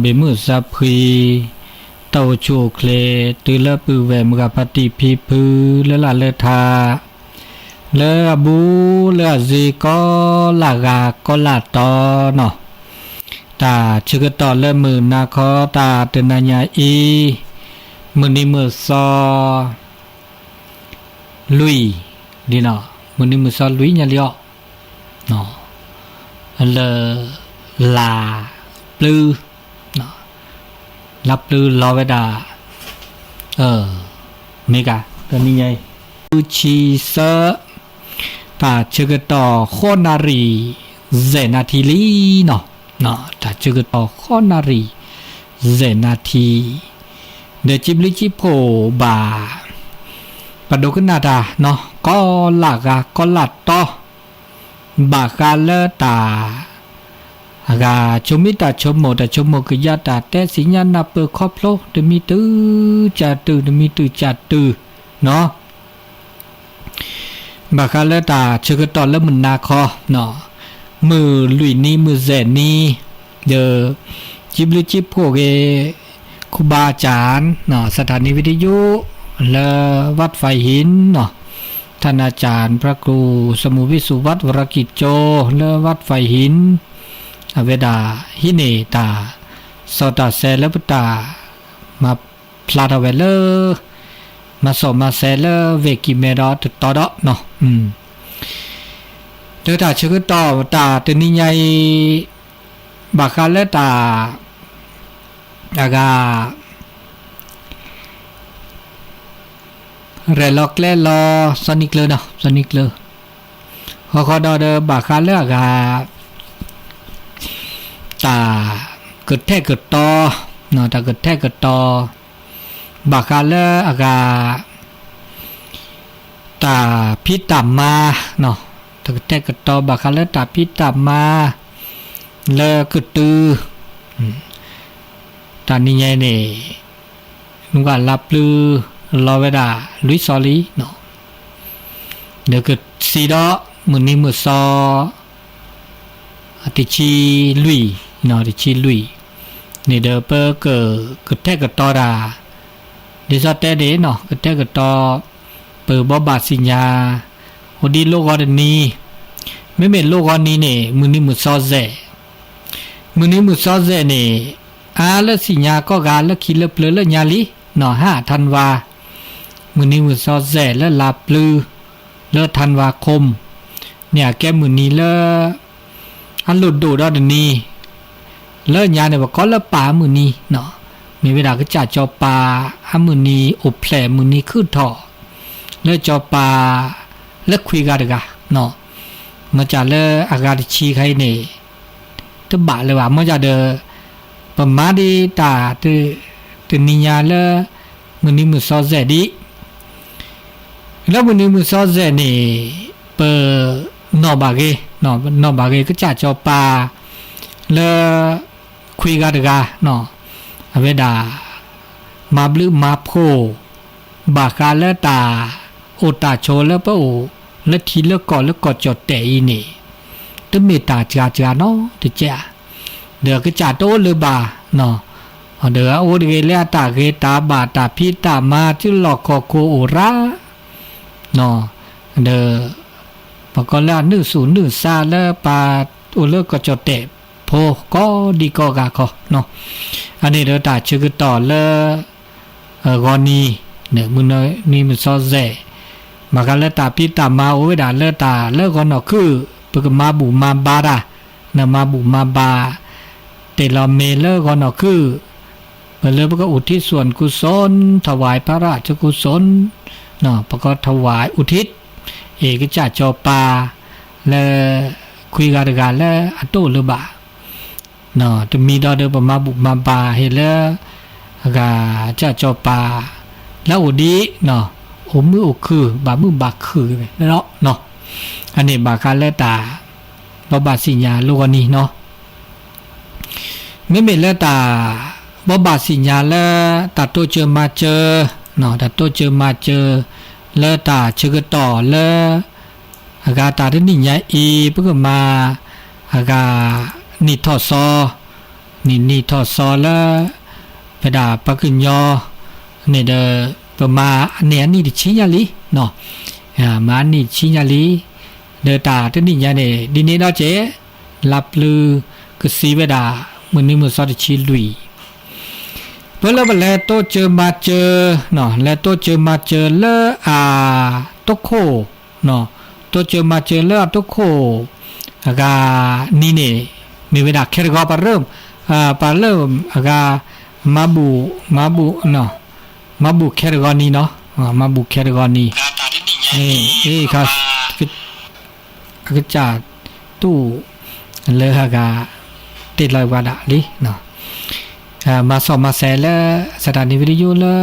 เบมือซาพีเต้าโชเคลตือละปือแวมกับปฏิพีพือละละเลทาเลบูเลจีก็ลากาก็ลาตอเนาะตาชื่อต่อเลมือนาคอตาเตนัญญาอีมือนี้มือซอลุยดีเนาะมือนี้มือซอลุยเนี่ยเลียวเนาะเลลาปลือเนาะลับปลือลอเวดาเมกาตัวนี้ไงชีเซตาชื่อต่อโคนารีเจนาทีลีเนาะตาชื่อต่อโคนารีเจนาทีเดจิบลิจิโพบาปะโดกนาดาเนาะก็ลากาก็ลัดต่อบากาเลตาอากาชมิตาชมโมตาชมโมกยาตาแต่สิญญาณเปิดครอบโลกดมีตื้อจัดตื้อดมีตื้อจัดตื้อเนาะบากาเลตาชื่อต่อแล้วมันนาคอเนาะมือลุยนี้มือเจนี่เดจิบลิจิโพเกครูบาอาจารย์เนาะสถานีวิทยุและวัดไฟหินเนาะท่านอาจารย์พระครูสมุวิสุวัฒน์วรกิจโจและวัดไฟหินอเวดาหิเนตาสตาเซเลปตามาพลาดเวลมาสมาเซเลเวกิเมดอตตอดเนาะเดตาชื่อต่อตาตนิยัยบากาเลตาอากาเรลอกเลลอสนิกเลเนาะสนิกเลขอดอเดบากาเลอากาตาเกิดแท้เกิดต่อเนาะตาเกิดแท้เกิดต่อบากาเลอากาตาพิตามมาเนาะตาเกิดแท้เกิดต่อบากาเลตาพิตามมาเลเกิดตือตอนนี้ไงเนี่ยนุกาลับลือลอเวดาลุยซอลีเนาะเดี๋ยวเกิดซีดอมือนี้มือซอติชีลุยเนาะติชีลุยนี่เดี๋ยวเปิดเกิดแท้เกิดต่อดาเดี๋ยวซอแต่เดเนาะเกิดแท้เกิดต่อเปิดบ่บาสิญญาโหดีโลกอันนี้ไม่เป็นโลกอันนี้เนี่ยมือนี้มือซอเจมือนี้มือซอเจเนี่ยแล้วสิญาก็กาแล้วคิดแล้วเปลือแล้วญาลิเนาะ5ธันวามือนี้มือซอแซ่แล้วลาปลือแล้วธันวาคมเนี่ยแกมือนี้แล้วอันหลุดดูดอดนี้แล้วญาเนี่ยว่าก็แล้วป่ามือนี้เนาะมีเวลาก็จ่าจอปามือนี้อบแผลมือนี้ขึ้นท่อแล้วจอปาแล้วคุยกันดกะเนาะมาจากแล้วอากาศชีใครเนี่ยตะบะเลยว่ามาจากเดอประมาดีตาตื่นนิยาละมือนี้มือซอแซดิแล้วมือนี้มือซอแซนี่เปิดนอบาเกนอบาเกก็จ่าจอปาแล้วคุยกันดกะเนาะอเวดามาบลือมาโพบากาละตาโอตาโชแล้วปะโอแล้วทีแล้วก่อนแล้วกอดจดแต่อีนี่ตึเมตาจาเนาะติจ้าเดี๋ยวก็จ่าโตเลยบาเนาะเดี๋ยวโอเดเลียตาเกตาบาตาพิตามาที่หลอกโคโอระเนาะเดี๋ยวปกตินึสูนึซาแล้วปาโอเลก็จดเตะโพก็ดีก็กาก็เนาะอันนี้เดี๋ยวตาชื่อต่อเลยกอนีเนี่ยมึงนี่มันซอเจมากันแล้วตาพิตามาโอเวดาเลตาเลก็เนาะคือปกมาบุมาบาดาเนาะมาบุมาบาแต่เราเมเลก็เนาะคือเริ่มก็อุทิศส่วนกุศลถวายพระราชกุศลเนาะประกอบถวายอุทิศเอกจ่าจอปาและคุยกันและอัตโตเลบะเนาะจะมีดอเดอประมาบุมาบาเฮเลกาจ่าจอปาแล้วอุดีเนาะโอมือโอคือบามือบาคือเนาะอันนี้บาคาเลตาบาสิญญาโลกนี้เนาะไม่เป็นเลตาบาสิญญาและตัดตัวเจอมาเจอเนาะตัดตัวเจอมาเจอและตาเชื่อต่อและอากาตาที่นี่ใหญ่อีเพื่อมาอากานิทอซอ นี่ทอซอละไปด่าปะกึนยอเนี่ยเดประมาเนี่ยนี่ดิชิญาลีเนาะมานี่ชิญาลีเดตาตนี่ยาเนี่ยดินี่ดอเจลับลือกสีเวดามือนี้มือซอดิชิลุยเพื่อแล้วแล้วโตเจอมาเจอเนาะแล้วโตเจอมาเจอเลโตโคเนาะโตเจอมาเจอเลโตโคกานี่เนี่ยมีเวลาแค่รอปาเริ่มปาเริ่มกามาบูเนาะมาบุแครกอนีเนาะมาบุแครกอนีนี่ครับก็จะตู้เลยฮะกาติดลอยวาดะลิเนาะมาสอบมาแสแล้วสถานีวิทยุแล้ว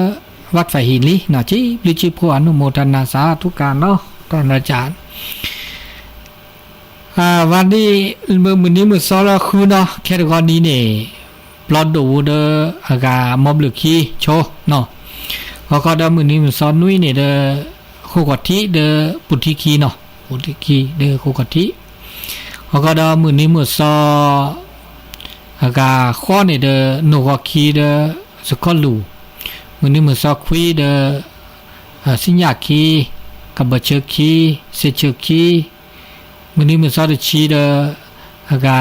วัดไฟหินลิเนาะจีบลิจิพวอนุโมทนาสาธุการเนาะท่านอาจารย์วันนี้มือนี้มือซ้อแล้วคือเนาะแครกอนีเนี่ยปลอดดูเดอากามอบลึกขี้โชเนาะเขาก็ดมือนี้มือซ้อนนุ้ยเนี่ยเดอโคกทิเดอปุถิคีเนาะปุถิคีเดอโคกทิเขาก็ดมือนี้มือซ้ออากาข้อเนี่ยเดอโนกคีเดอสกอลูมือนี้มือซ้อคุยเดอสิญญาคีกับบัจเชคีเซเชคีมือนี้มือซ้อเดชีเดออากา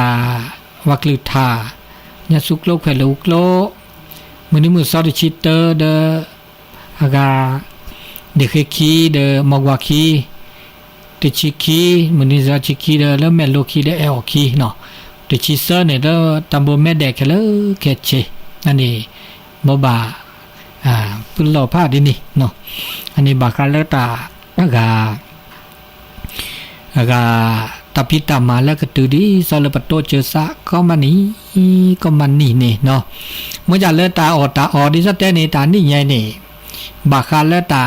วักลือทายาสุกโลแควลูกโลมือนี้มือซอดิชิเตอร์เดอากาเดเคคีเดมอกวาคีเดชิคีมือนี้ซาชิคีเดแล้วแมโลคีเดเอลคีเนาะเดชิเซอร์เนี่ยเดตัมโบแม่แดกเคลเคเชอันนี้บบาปุ่นโลผ้าดินี่เนาะอันนี้บาคาเลตาอากาตาพิตามาแล้วก็ตือดีซอลปโตเจอซะก็มันนี่เนี่ยเนาะเมื่อจะเลือตาออดิสเตนี่ตานี่ไงนี่บาคาเลตา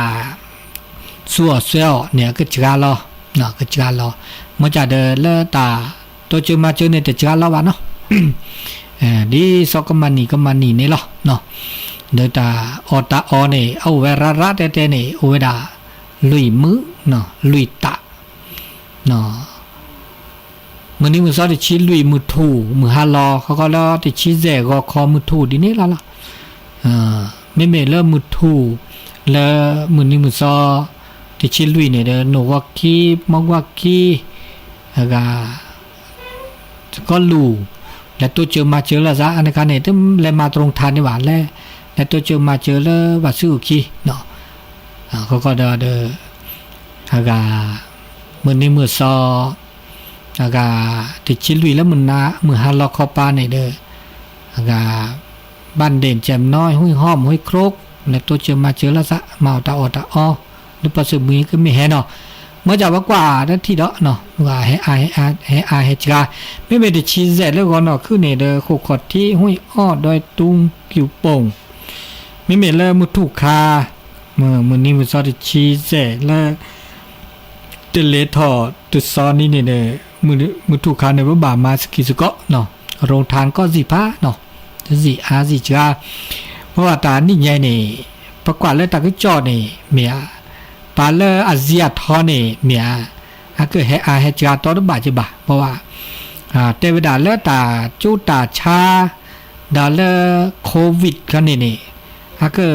สัวเซลเนี่ยก็จกาลอเนาะก็จกาลอเมื่อจะเดเลตาโตเจอมาเจอเนี่ยจะจกาลอวะเนาะดีซอกมันนี่นี่หรอเนาะเดตาอเนี่ยเอาเวราเตเนี่ยเอาเวดาลุยมือเนาะลุยตะเนาะมือนี้มือซอดิชิลุยมือถูมือฮาลอเขาก็แล้วติชิเจก็คอมือถูดีนี่ละไม่เริ่มมือถูแล้วมือนี้มือซอติชิลุยเนี่ยเด้อโนวากีมอกวากีก็ลูแล้วตัวเจอมาเจอแล้วซะอันนี้กันเนี่ยต้องเลยมาตรงทานในหวานแล้วตัวเจอมาเจอแล้วว่าซื้อคีเนาะเขาก็เด้อมือนี้มือซออากาติชิลุยแล้วมือฮาลอคอปาเนี่ยเด้ออากาบ้านเด่นแจ่มน้อยห้วยห้อมห้วยโครกแล้วตัวเจอมาเจอแล้วซะเมาตาอดูประสมือก็ไม่แห่เนาะเมื่อจะว่ากว่านั้นที่เนาะว่าให้จาไม่ได้ชีเสร็จแล้วก็เนาะคือเนี่ยเด้อโคขอดที่ห้วยอ้อดอยตุงกิวโป่งไม่เลยมือถูกคามือนี้มือซอดชีเสร็จแล้วเตเลทอตุซอนนี่เนี่ยมือถูกคาในว่าบามาสกิสก็เนาะโรงทานก็สิพาเนาะสิจ้าเพราะว่าตานี่ใหญ่เนี่ยประกวดแล้วตาก็จอเนี่ยเมียปาเลอาเซียทอเนี่ยเมียก็ให้จ้าตอนบาดจะบาเพราะว่าเทวดาแล้วตาจูตาชาดาเลโควิดกันเนี่ยก็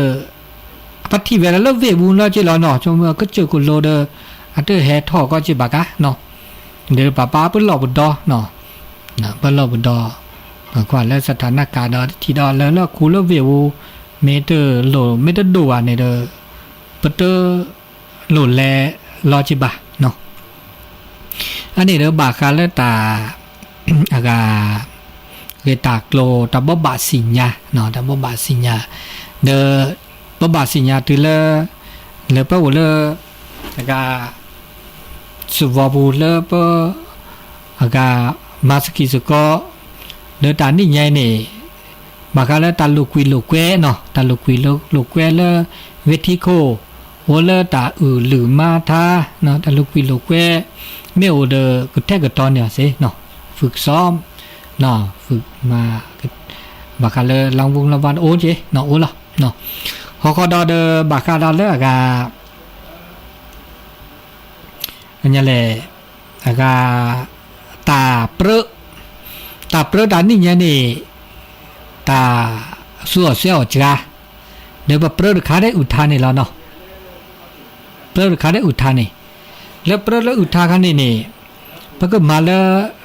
ปัจจุบันแล้วเวบุญแล้วจีเราเนาะจงก็เจอกุโลเดออันเดอร์แฮทอก็จีบากะเนาะเดี๋ยวป้าเปิ้ลหลอกบุดดอเนาะเปิ้ลหลอกบุดดอกว่าแล้วสถานการณ์ที่ดอแล้วคูลเวลเมเตอร์โหลเมเตอร์ดัวเนี่ยเด้อเปเตอร์โหลแลลอจิบะเนาะอันนี้เด้อบาคาเลตาอากาเกตากโลตาบบาสิญญาเนาะตาบบาสิญญาเด้อบบาสิญญาตือเลเปวเลอากาสุวาบูเลเปอากามาสกิสก็เดินตานี่ใหญ่เนี่ยบางครั้งแล้วตาลูกวิลูกแกเนาะตาลูกวิลูกแกเลเวทีโคโอเลตาหรือมาทาเนาะตาลูกวิลูกแกไม่โอเดก็แทกกับตอนเนี่ยสิเนาะฝึกซ้อมเนาะฝึกมาบางครั้งแล้วรางวงรางวัลโอ้เจเนาะโอ้ละเนาะเขาก็ดอเดบางครั้งแล้วอากาอันนี้แหละอากาตาเปรอะดานนี่เนี่ยนี่ ตาสัวเสียวจ้าเดี๋ยวเปิดขาได้อุทานนี่แล้วเนาะเปิดขาได้อุทานนี่แล้วเปิดแล้วอุทานกันนี่ปก็มาแล้ว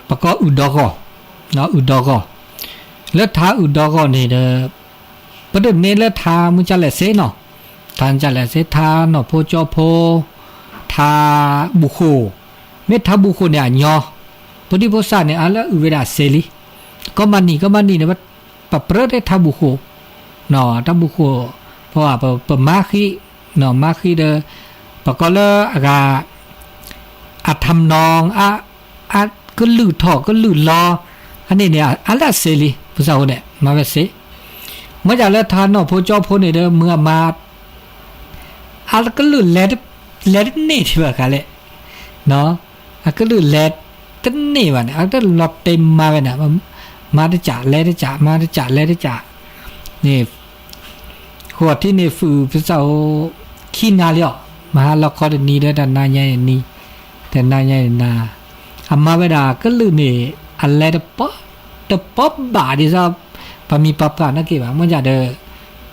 ปก็อุดอกเนาะอุดอกแล้วท้าอุดอกนี่เด้อประเดี๋ยวนี้แล้วท้ามุจจะแลเสเนาะทานจะแลเสท้าเนาะโพจอโพท้าบุโคไม่ท้าบุโคเนี่ยญอปฏิโพสาเนี่ยอะไรอุเวดาเสลีก็มันนี่เนี่ยว่าปะเปรได้ท้าบุโคเนาะท้าบุโคเพราะว่าปะมาคีเนาะมาคีเด้อปะก็เลยทำนองก็ลือถอก็ลือรออันนี้เนี่ยอะไรเสลีภาษาเนี่ยมาเวเสเมื่อจากแล้วทานเนาะโพจอโพเนี่ยเด้อเมื่อมาอะไรก็ลือแลดนี่ที่ว่ากันเลยเนาะก็ลือแลดตั้งนี่ว่าเนี่ยก็หลอดเต็มมาไปนะมาได้จ่าแลได้จ่ามาได้จ่าแลได้จ่านี่ขวดที่นี่ฝือภาษาขี้นาเลียวมาเราขอเดนี้เด้อแต่นายใหญ่นี่แต่นายใหญ่นาอามาเวลาก็ลือนี่อะไรเดปบาดิซะพอมีปะนักเก็บมันจะเด้อ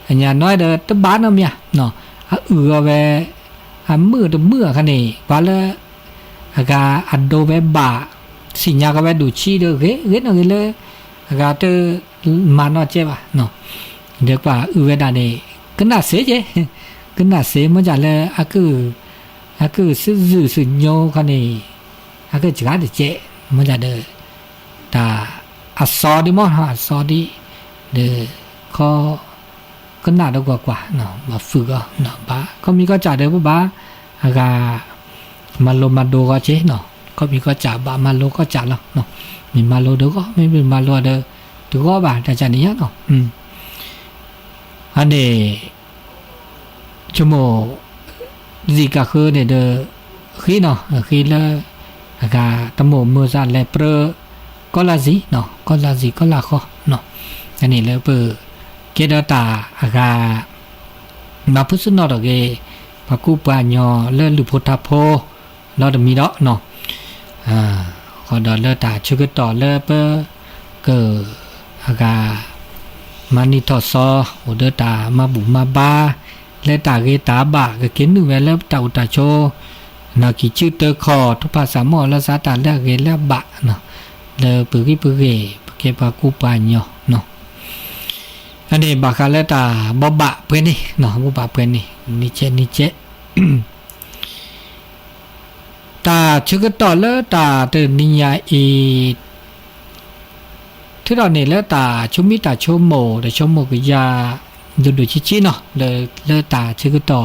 อันนี้น้อยเด้อตะบ้านเนาะเมียเนาะเวมือคันนี้ว่าแล้วก็อัดโดเวบาสิญญาก็เวดูชีเด้อเฮ็ดเนาะเลยก็เตมาเนาะเจ็บเนาะเดี๋ยวว่าเวดานี่ก็น่าเสียเจก็น่าเสียมันจะเลยคือสื่อโยคันนี้คือจะได้เจมันจะเด้อตาอัศอดิมอฮะอัศอดิเด้อก็น่าดกว่าเนาะมาฝึกเนาะบ้าก็มีก็จ่าเด้อบ้ามาโลมาโดก็เจเนาะก็มีก็จ่าบ้ามาโลก็จ่าแล้วเนาะมีมาโลเด้อก็ไม่มีมาโลเด้อดูก็บ้าแต่จ่านี้เนาะอันนี้ชั่วโมงgì cả khơi để đỡ khí nó khi là tầm mổ mưa ra lại prơ có là gì nó có là gì có là khó nó cái này là bờ cái đó ta mà phút nó được cái và cú bà nhỏ lên lụp hột tháp hồ nó được mi đó nó còn đó là ta chưa cái tỏ là bờ cờ mani thọ so ở đó ta mà bù mà baและตาเกตาบะก็เขียนดูไว้แล้วเต่าตาโชนาคิชื่อเตอคอทุกภาษาหมอละสาตาแล้วเกแล้วบะเนาะเลยปึกเกปากูปาญอเนาะอันนี้บะคาแล้วตาบ่บะเพิ่นนี่เนาะบ่บะเพิ่นนี่นิเจ ตาชื่อก็ต่อแล้วตาเตนิยาอีที่เราเนี่ยแล้วตาชุมิตาโชโมแต่โชโมก็ยาดูชิเนาะเลตาชื่อก็ต่อ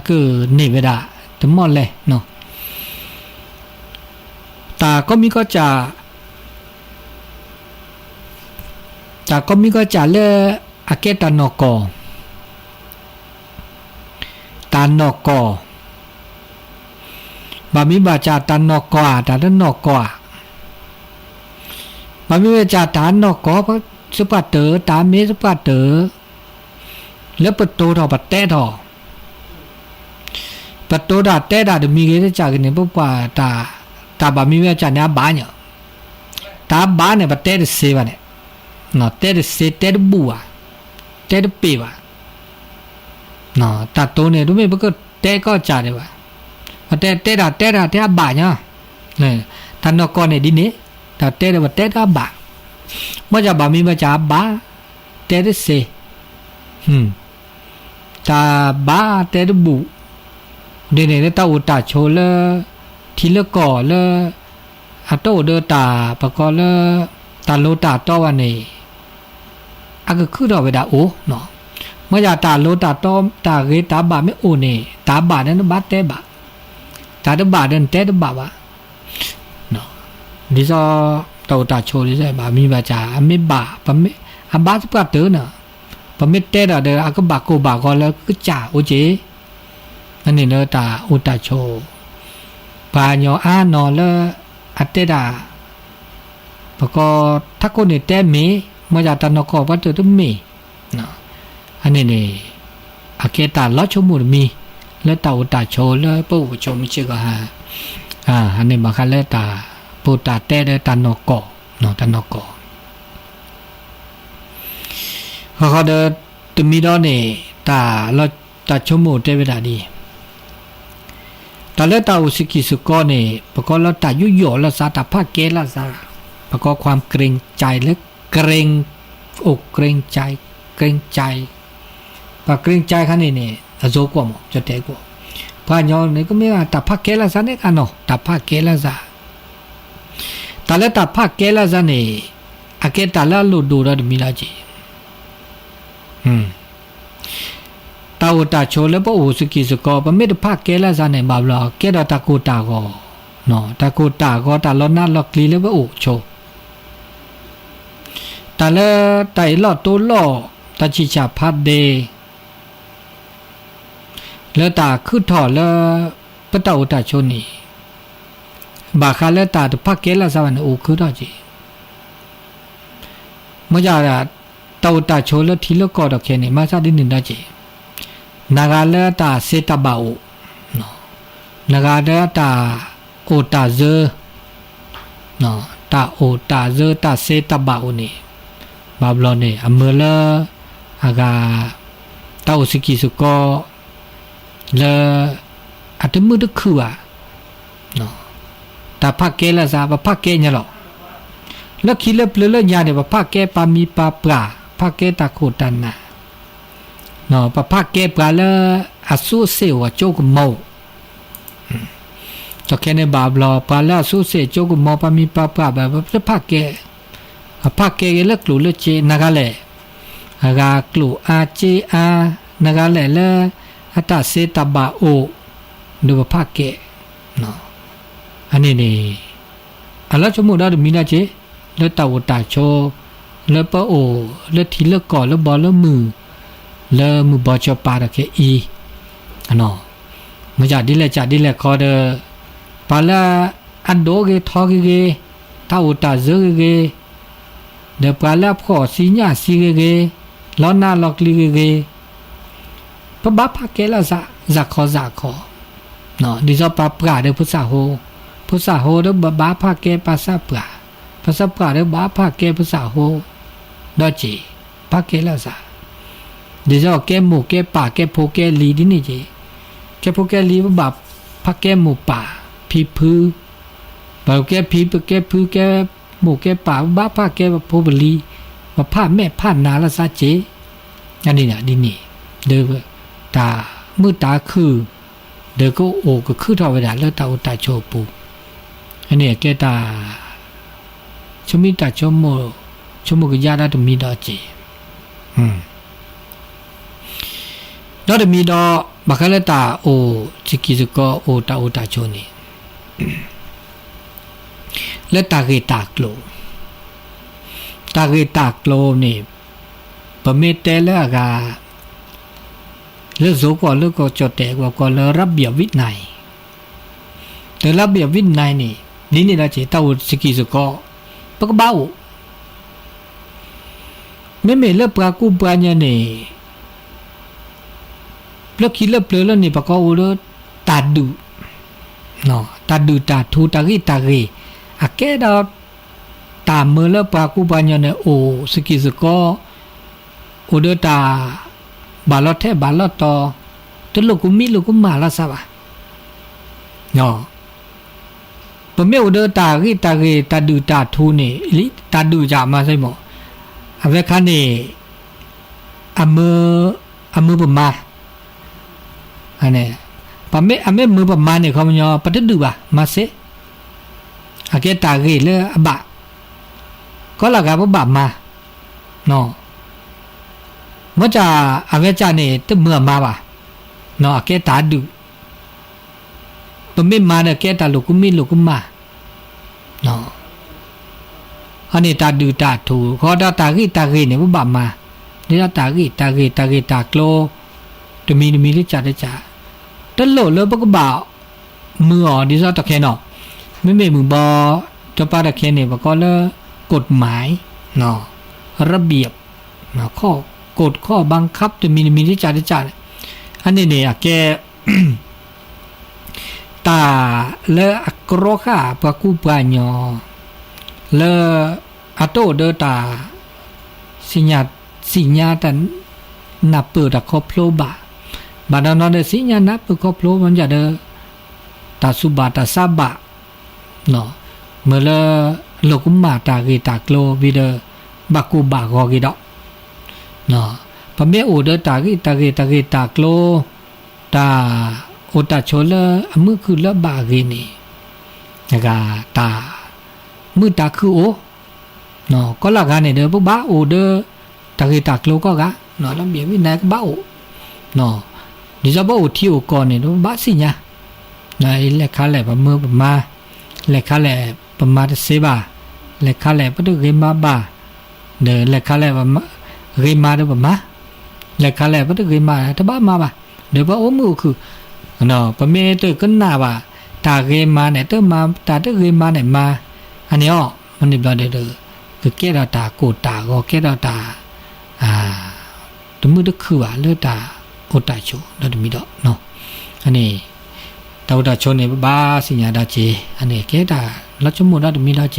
คือเนเวดาทั้งหมดเลยเนาะตาก็มีก็จะเลอาเกตานอกอตานอกอบามีบาจาตานอกอตานนอกอบามีบาจาตานอกอเพราะสุปาเตอตาเมสุปาเตอแล้วประตูเราปัดแต้ดอประตูดาแต้ดาเดี๋ยวมีอะไรจากกันเนี่ยพวกว่าตาบามีเวลาจากเนี่ยบ้านเนี่ยตาบ้านเนี่ยปัดแต้ดเสียเนี่ยเนาะแต้ดเสียแต้ดบัวแต้ดเปียวเนาะตาโตเนี่ยรู้ไหมพวกก็แต้ก็จ่าเลยว่ะแต้ดาบ้านเนี่ยเนี่ยท่านนกเนี่ยดิเนี่ยตาแต้ดว่าแต้ดาบ้าเมื่อจะบามีเวลาจากบ้าแต้ดเสียตาบ้าแต่ดูบุเดี๋ยวนี้ตาอุตาโชเลทีละก่อเลอัตโตเดตาปะกอเลตาโลตาต้อวันนี้ก็คือเราไปด่าโอเนาะเมื่อจะตาโลตาต้อตาเกตาบาไม่โอเนี่ยตาบานั้นบาเตบาตาเดบาเดินเตดบาวะเนาะดิซอตาอุตาโชดิซอบามีบาจาไม่บาปะไม่บาสปะเตอเนาะพอไม่เตะเดี๋ยวก็บากโกบากแล้วก็จ่าโอเจนั่นนี่เนอะตาอุตาโชปาญอานอแล้วอัตเตดาปะก็ถ้าคนเนี่ยเตะมีเมื่อจะตานกว่าตัวต้องมีเนาะอันนี้เนี่ยอาเกตาล้อชมูมีแล้วตาอุตาโชแล้วปู่ชมชื่อก็ฮะอันนี้มาคันแล้วตาปู่ตาเตะแล้วตานกเนาะตานก เขาเดตมีดอนี่ตาเราตาชมโมเตเวดาดีตาเลตาอุสกิสุกอนี่ปะกอเราตายุโยละซาตาภาคเกละซาปะกอความเกรงใจและเกรงอกเกรงใจเกรงใจปะเกรงใจคันนี่อโซกว่าหมอจะเตกว่าพาญอนี่ก็ไม่ว่าตาภาคเกละซาเนี่ยกันเนาะตาภาคเกละซาตาเลตาภาคเกละซานี่อาเกตาละลุดูระมีลาจีตาวตาโชเลปโอสกิสกอปะเมตภาคเกละซาเนี่ยบาบลาเกดตาโกตาก็เนาะตาโกตาก็ตาลอนาลอกลีเลปโอโชตาเลไตลอโตลอตาชิชาพัดเดแล้วตาคือถอดแล้วปะตาวตาโชนี่บาคาเลตาตภาคเกละซาเนี่ยโอคือดอจีมะจาตาวตาโชเลทีละก็ดอกแค่นี่มาซาดินินดาจีนาฬเลตาเซตบาโอเนาะนาฬเลตาโอตาเซเนาะตาโอตาเซตาเซตบาโอนี่บาบลอนนี่อเมเลอากาตาโอสกิสุกอเลอัตมือตะคืออ่ะเนาะตาภาคเกละซาบะภาคเกเนี่ยหรอแล้วคิดเลเปลญาเนี่ยบะภาคเกปามีปาปลาภาคเกตาโคตันนะเนาะปะภาคเกปลาละอสุเสวะโจกเมาตอแค่ในบาบลอปลาละอสุเสโจกเมาปามีปาปลาแบบภาคเกละกลุละเจนากาเลอากากลุอาเจอานากาเลละอัตเสตบาโอดูภาคเกเนาะอันนี้นี่อัลลอฮ์ชมุดาดมีนาเจแล้วตาวตาโชแล้วปะโอแล้วทีละก่อแล้วบอแล้วมือแล้วมือบอชปาดะเคอีอันเนาะมาจากดิแลคอเดปาละอันโดเกทอเกตาวตาเซเกเดปาละพอสิญาสิเกลอนาลอกลิเกปะบะภาเกละซะคอเนาะดิซอปาปราเดพุทธาโฮเดบะภาเกปาซาปราภาษาปราเดบะภาเกพุทธาโฮดอจิภาเกละซะดิซอเกหมู่เกปาเกโพเกลีดินี่เจเกโพเกลีบะภาเกหมู่ป่าพีพือบะเกพีเกพืเกหมู่เกป่าบะภาเกโพบลีบะภาแม่ภานาละซะเจอันนี้น่ะดินี่เด้อตามือตาคือเด้อก็โอก็คือทอเวดาแล้วตาโอตาโชปูอันนี้แกตาชมิตาชมโมกยาดาตมีดอเจดอตมีดอบะคาเลตาโอจิกิสกอโอตาโชนี่และตาเกตากโลนี่ปะเมเตละกาเลโซก็จอแตกว่าก็เลระเบียบวินัยแต่ระเบียบวินัยนี่ละเจตาสกิสกอปะกะบ้าไม่เลปรากูปราญะนี่แล้วคิดเลเปลแล้วนี่ปะกอโอเลตาดุเนาะตาดุตาทูตากิอะแกดาตามเมเลปรากูปราญะเนี่ยโอสกิสกอโอเดตาบาลอเทบาลอตอตะลุกุมิมาละซะบะเนาะปะเมโอเดตากิตาดุตาทูนี่ลิตาดุจามาใส่หมออะเวคันนี่อะเมปะมาอันนี้ปะเมอะเมมือปะมาเนี่ยเขามันยอปะตะดุบะมาเซอะเกตากิเลอะบะก็ละกะบะมาเนาะมะจาอะเวจาเนี่ยตะเมื่อมาบะเนาะอะเกตาดุปะเมมาเนี่ยเกตาลุกุมาเนาะอันนี้ตาดุตาทูขอตากิเนี่ยบะมานี่ตากิตาโกลตะมีลิจาได้จ้าตะโลเลปะกะบ่ามืออ๋อดิซอตะแคเนาะไม่มือบอจะปาตะแคเนี่ยบะก็เลกฎหมายเนาะระเบียบเนาะข้อบังคับจะมีลิจาได้จ้าอันนี้เนี่ยแก ตาเลอะกรอค่ะปะกูปะญอเลอะโตเดตาสิญา สิญาตันนับเปิดตะคอบโลบะบาดานอเดสิญานับเปิดคอบโลมันจะเดตาสุบาตาซาบะเนาะเมื่อละโลกุมมาตากีตากโลวิเดบักกูบากอกีดอกเนาะปะเมโอเดตากีตากโลตาโอตาโชเลอมือคือละบากีนี่นะคะตามือตาคือโอเนาะก็ละกันเนี่ยเด้อพวกบ้าโอเดตากีตากโลก็กะเนาะลำเบียวินัยก็บ้าโอเนาะดิจะบ้าโอที่โอก่อนเนี่ยบ้าสิญานะเล็กขาแหล่ประมือประมาเล็กขาแหล่ประมาเสบาเล็กขาแหล่ประตูเกมาบาเดเล็กขาแหล่ประมาเกมาเดประมาเล็กขาแหล่ประตูเกมาทบ้ามาบาเดี๋ยวว่าโอ้มือคือเนาะประเมตก็น่าว่าตาเกมาเนี่ยเตมาตาเตเกมาเนี่ยมาอันนี้อ๋อมันนี่บลาเดอคือแก่ตาโกตาก็แก่ตาตัวมือก็คือว่าเลือตาโอตาโชแล้วมีดอกเนาะอันนี้ตาโอตาโชเนี่ยบ้าสิญญาดาเจอันนี้แก่ตาแล้วชั่วโมงนั้นมีดาเจ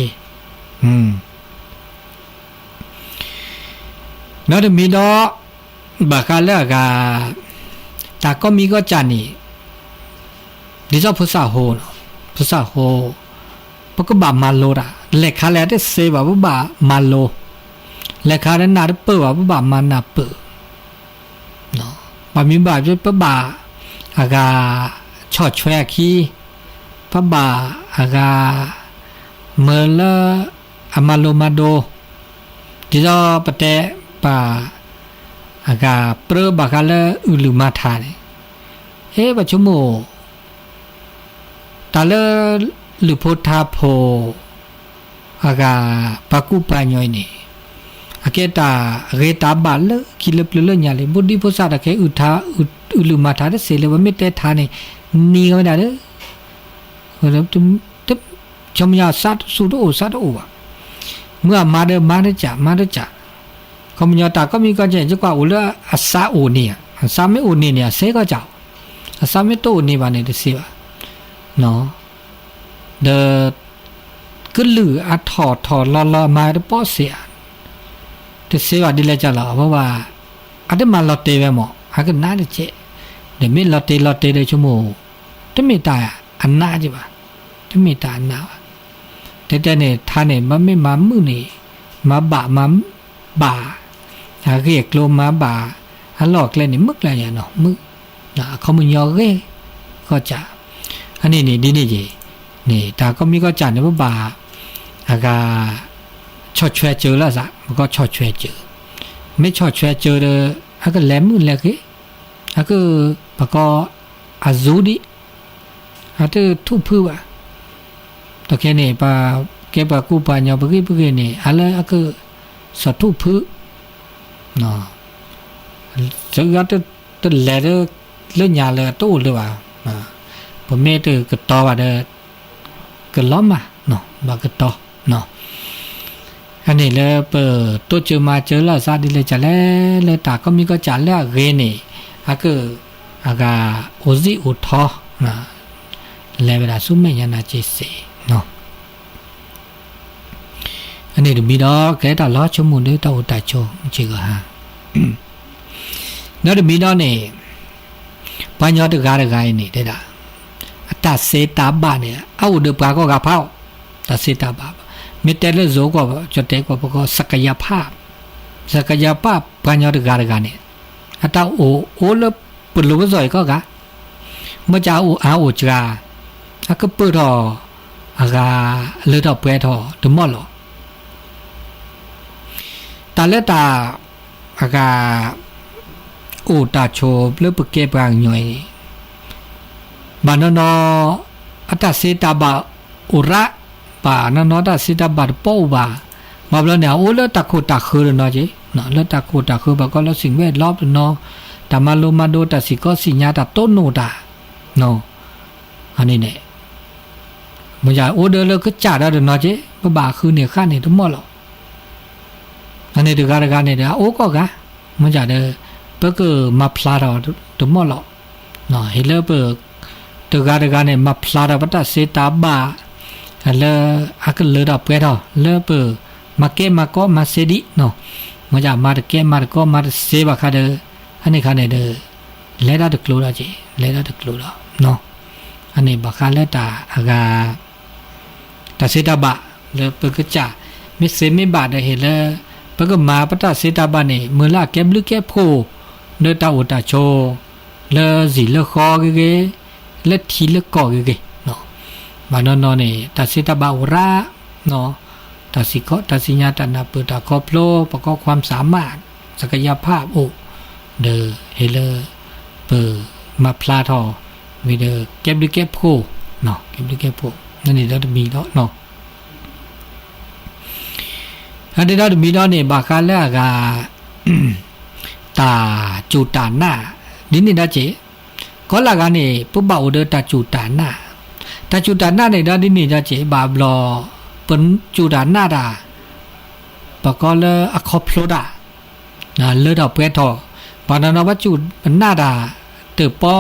แล้วมีดอกบากาเลกาตาก็มีก็จานี่ดิจอพุทธาโหเนาะพุทธาโหปกบามาโลระเล็กขาแลได้เซบาบุบามาโลเล็กขาได้นาได้เปิดบาบุบามานาเปิดเนาะบามีบาจะปะบาอากาชอดแชวคีปะบาอากาเมลอามาโลมาโดดิจอปะเตปาอากาเปรบากาเลอุลุมาทาเนี่ยปัจจุโมตาเลหรือโพธาโพอากาปากุปัญญอยนี่อาเกตาเรตาบาลคิลเปลญาเลบุดีโพสาตะเคอุลุมาทาเดเสเลวเมเตทานี่นีก็ได้เด้อแล้วตึชมยาสัตสุโดสัตโอวะเมื่อมาเดจ่าคำยาตาก็มีก็จะจะกว่าอุลอาซาโอเนี่ยอาซาไม่โอเนี่ยเสก็เจ้าอาซาไม่โตนี่บาเนี่ยเดสิวะเนาะเดก็หรืออาถอดลอมาเดป้อเสียเดสิวะดิเลจ่าละเพราะว่าอาจจะมาลอเตเวหมออาก็น่าจะเจเดี๋ยวไม่ลอเตเดชั่วโมงจะไม่ตายอันน่าจิวะจะไม่ตายอันน่าวะแต่เนี่ยท่านเนี่ยมันไม่มามือนี่มาบ่าเรียกโลมาบ่าหลอกเลยนี่มึกอะไรอย่างเนาะมึกนะเขามึงยอเร่ก็จะอันนี้นี่ดีนี่จีนี่ตาก็มีก็จัดเนี่ยว่าบ่าอากาชอดแชวเจอแล้วสักมันก็ชอดแชวเจอไม่ชอดแชวเจอเลยอาก็แหลมมือแหลกอาก็ปะก็อาซูดิอาก็ทุบพื้นว่ะตะแค่นี่ปะแกปะกูปะเนาะปะกี้นี่อะไรอาก็สะทุบพื้นเนาะจะก็จะแหลกเรื่องยาเลยตู้เลยว่ะผมไม่ตื่นก็ต่อว่าเด้อก็ล้อมมาเนาะว่าก็ต่อเนาะอันนี้เลยเปิดตัวเจอมาเจอแล้วซาดิเลยจะแล้วตาก็มีก็จะแล้วเรนี่อาก็อากาโอซิอุทอนะแล้วเวลาซุ่มไม่ยันนาเจเสเนาะอันนี้ดูมีดอกแกตาล้อชมุนด้วยตาอุตาโชจิกะฮะแล้วดูมีดอกนี่ปัญญาตะการะกายนี่ได้ละตาเสตาบะเนี่ยเอาเดปาก็กะเผาตาเสตาบะมิเตเลโซก็จดเตก็ปก็สักยภาพปัญญาตะการะกายนี่อะตาโอลปลุกซอยก็กะมะจาโออาโอจาอะก็เปิดทออากาเลดอเปทอตมอลตาเลตาอากาโอตาโชเปลปเกปางหน่อยบานนออัตเสตาบะอุระปานนอตเสตาบะปอบามาบลเนี่ยโอเลตะโคตะคือเนาะจิเนาะเลตะโคตะคือบ่ก็แล้วสิ่งแวดล้อมเนาะตามาโลมาโดตะสิก็สิญาตะโตโนตาเนาะอันนี้เนี่ยมันจะโอเดเลก็จ่าได้เนาะจิบ่าคือเนี่ยคั่นนี่ทั้งหมดหรอกอันนี้ตะการะเนี่ยโอก็กะมันจะเด้เปก็มาพลาดทั้งหมดหรอกเนาะเฮเลเปตะการะเนี่ยมาพลาดปัตตะเสตาบะเลอะก็เลดอเปดอเลเปมาเกมาก็มาเสดิเนาะ มจะมาตะแกมาตะก็มาตะเซบะคาเดอันนี้คาเนเดเลดาตะกลูละจีเลดาตะกลูละเนาะอันนี้บะคาเลตาอากาตาเซตาบะเลเปกะจามิเซมิบะเดเฮเลปะกะมาปะตาเซตาบะนี่เมลาแกบลึกแกโพเนตาโอตาโชเลสิเลคอเกเกเลทีเลกอเกเกเนาะมานอนนี่ตาเซตาบะโอระเนาะตาสิเคาะตาสิญาตานาเปิดตาครอบโลประกอบความสามารถศักยภาพโอเดเฮเลเปมาพลาทอมีเดเก็บดิเก็บโพเนาะเก็บดิเก็บโพนั่นนี่เราจะมีเนาะเนาะอันนี้เราจะมีเนาะนี่บาคาเลกาตาจูตานาดินี่นะเจก็ละกันนี่ปุ๊บบ่าวเดตาจูตานาเนี่ยดินี่นะเจบาบลอเป็นจูดานาดาปะก็เลอคอพโลดานะเลอดอกเปทอปานานาวัจูนาดาเตปอ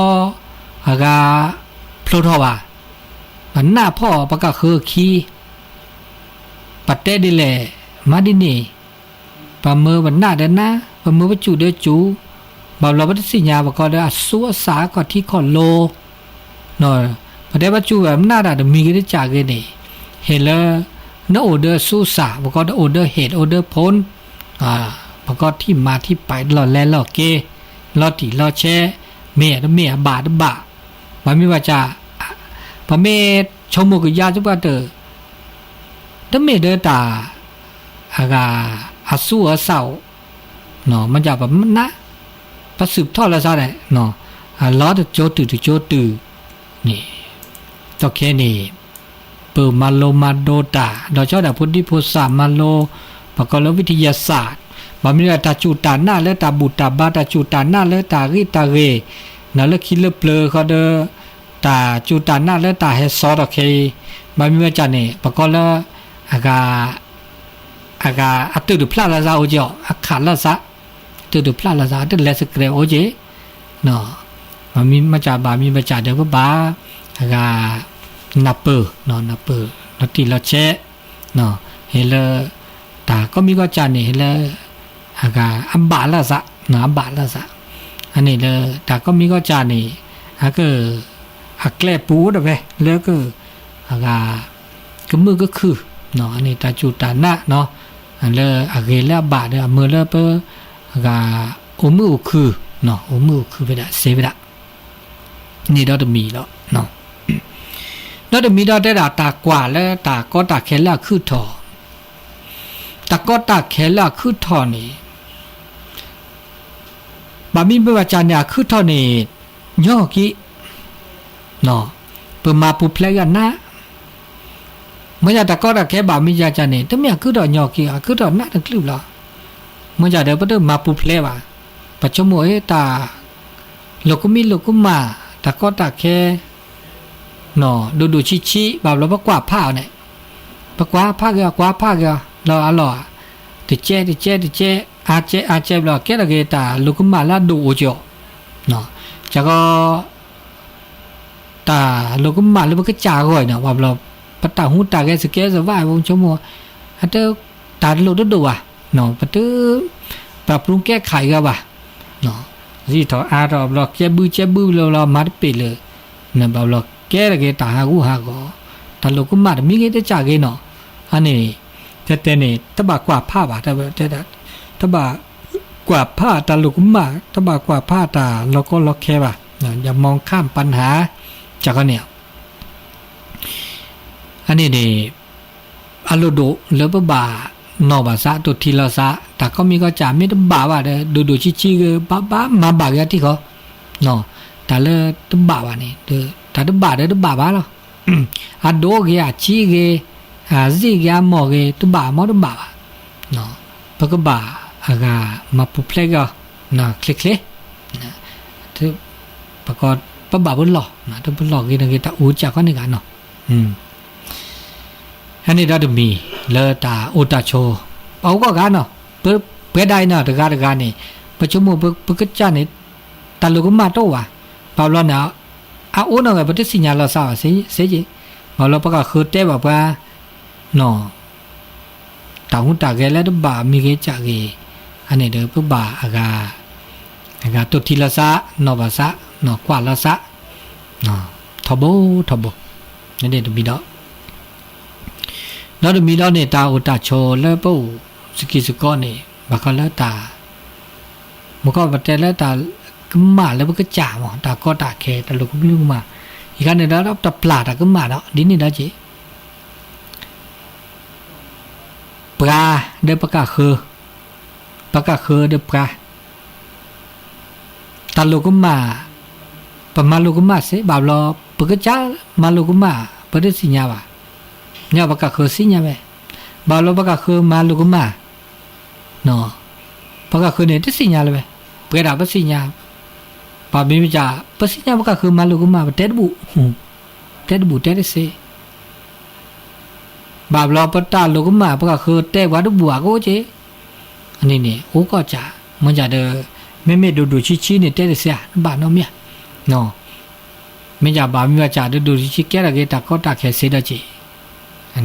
อากาพโลทอว่ามันหน้าพ่อปะก็คือคีปัตเตดิเลมาดินี่ปะเมื่อวันหน้าเดนะปะเมื่อวัจูเดจูบาลอวัตสิญาปะก็เลอสัวสาก็ที่คอโลเนาะปะเดวัจูแบบหน้าดาเดมีกันจากกันนี่เฮเลนออเดอร์ซูซาประกอบออเดอร์เฮดออเดอร์พ้นประกอบที่มาที่ไปหล่อแลหล่อเกหล่อตีหล่อแช่เมียบาดบะมันมีว่าจะพระเมธชมมุกยาจุบะเตอตเมเดตาอากาอาสู้อาเศร้าเนาะมันจะแบบมันนะประสืบทอดละซะได้เนาะล้อจะโจตื่นี่ตอแค่นี้เปิดมาโลมาโดตาเราชอบแต่พุทธิโพสามาโลประกอบวิทยาศาสตร์บามีตาจูตาหน้าและตาบุตาบาตาจูตาหน้าและตาริตาเรนั่นและคิดเลเปลอเขาเดตาจูตาหน้าและตาเฮซอดโอเคบามีว่าจันเนี่ยประกอบแล้วอากาอัตตุพลาลาซาโอเจออาขาลาซาตุพลาลาซาตุเลสเกรโอเจเนาะบามีมาจากเดี๋ยวก็บาอากานับเปอร์เนาะนับเปอร์นับตีละเชเนาะเฮเลตาก็มีก็จานนี่เฮเลอากาอับบาละซะเนาะอับบาละซะอันนี้เลยตาก็มีก็จานนี่อาก็อักแกลปูดไปแล้วก็อากาก็มือก็คือเนาะอันนี้ตาจูตานะเนาะอันเลอากเกลบาเดอมือเลเปอากาโอมือคือเนาะโอมือคือไปได้เซไปได้นี่เราจะมีแล้วเนาะแล้วจะมีดาวได้ตากว่าและตาก็ตาแค่ละคือถอตาก็ตาแค่ละคือถอนี่บามีเบวาจานยาคือถอนี่ย่อกี้เนาะเปิดมาปุเพลกันนะเมื่อจะตาก็ตาแค่บามียาจานนี่แต่เมียคือถอย่อกี้คือถอนะตั้งคลิปละเมื่อจะเดี๋ยวไปเดินมาปุเพลว่าปัจจุบันตาโลกุมาตาก็ตาแค่เนาะดูชิแบบเราประกว่าผ้าเนี่ยประกว่าผ้าเกเราอร่อยติเจอาเจเราแค่ละเกตาลูกมาละดูโอจ่อเนาะจากก็ตาลูกมาแล้วมันก็จ่าก่อยเนาะแบบเราปะตาหูตาแกสเกสว่าวงชั่วโมงอันเตอตาโลดดูอ่ะเนาะปะตื้อปรับปรุงแก้ไขกันว่ะเนาะสิถออารอบเราแก้บื้อเรามาดไปเลยเนี่ยแบบเราแกละเกตาหากูหาก็ตาลูกมามีเกตจ่าเกเนาะอันนี้แต่เนี่ยตบกว่าผ้าบาแต่ตบกว่าผ้าตาลูกมาตบกว่าผ้าตาเราก็ล็อกแค่บ่ะอย่ามองข้ามปัญหาจากเนี่ยอันนี้เนี่ยอโลโดเลบบ่านอบาซะตัวทีละซะแต่ก็มีก็จ่าไม่ตบ่าว่าดูชิๆก็บ้ามาบ่ากที่เขาเนาะแต่เลตบ่าว่านี่แต่ตบ่าบ้าหรออะโดเกอะชีเกซิกยามอเกตุบ่ามอตุบ่าเนาะปะกบ่าอากามาปุเพลกนะคลิกนะทุปะกอปะบ่าบุหลอนะตุบุหลอเกนะเกตาอูจากก็นี่กันเนาะอันนี้เราจะมีเลตาอุตาโชเอาก็กันเนาะเปได้เนาะตะกานี่ปัจจุบันปะกะจานี่ตะลุกมาโตว่ะปาลอนะอาโอเนาะปะติสิญาลาซาเสจิมาลอปะกะคือเตบ่ว่าเนาะตาหูตาแกแล้วบ่ามีเกจากเก อันนี้เด้อปุ๊บบาอากาตุทีละซะนอบาซะนอกว่าละซะเนาะทบนั่นเด้อมีดอกแล้วมีดอกเนี่ยตาอุตาโชแล้วปุ๊สกิสกอนี่บักก็แล้วตามันก็บัดแต่แล้วตากึมมาแล้วมันก็จ่าหมอตาก็ตาแค่ตาลูกไม่รู้มาอีกอันนึงแล้วตาปลาตากึมมาเนาะดินี่ได้จิปลาเด้อปากาคือเด้อปลาตาลูกมาปะมาลูกมาเสบาลอปะกะจ้ามาลูกมาปะเดสิญาบะญาปากาคือสิญาเว้บาลอปากาคือมาลูกมาเนาะปากาคือเนี่ยเดสิญาเลยเว้เปรดาปะสิญาปาบิมิจาปะสิญาปากาคือมาลูกมาเตดบุเตดเสบาลอปะตาลูกมาปากาคือเตวาดุบัวโกเจอันนี้เนี่ยโอก็จ้ามันจะเดแม่ดูชี้เนี่ยเตดเสียบาเนาะเมียเนาะไม่จะบามีว่าจ่าดูชี้แก่ละเกตาก็ตาแค่เสดจีอัน